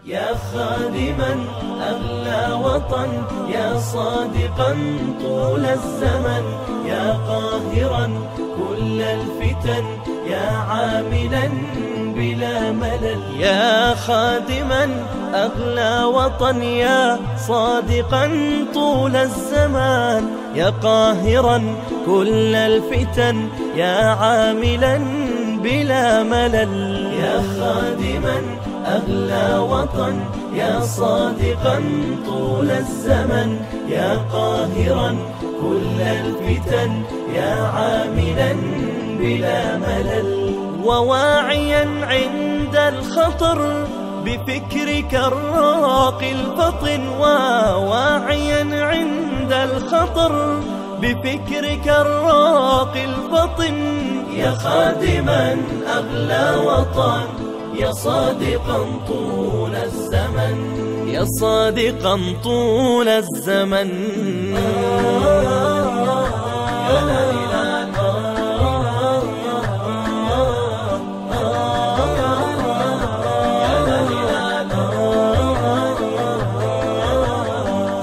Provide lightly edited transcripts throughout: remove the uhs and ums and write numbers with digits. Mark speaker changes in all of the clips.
Speaker 1: يا خادما أغلى وطن، يا صادقا طول الزمن، يا قاهرا كل الفتن، يا عاملا بلا ملل. يا خادما أغلى وطن، يا صادقا طول الزمان، يا قاهرا كل الفتن، يا عاملا بلا ملل. يا خادما أغلى وطن، يا صادقا طول الزمن، يا قاهرا كل الفتن، يا عاملا بلا ملل. وواعيا عند الخطر بفكرك الراقي الفطن، وواعيا عند الخطر بفكرك الراقي الفطن. يا خادما أغلى وطن، يا صادقا طول الزمن، يا صادقا طول الزمن.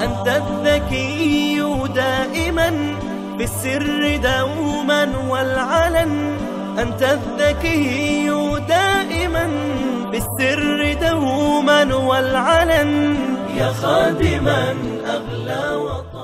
Speaker 1: أنت الذكي دائما في السر دوما والعلن، أنت الذكي دائما في السر دوما والعلن. يا خادما أغلى وطن.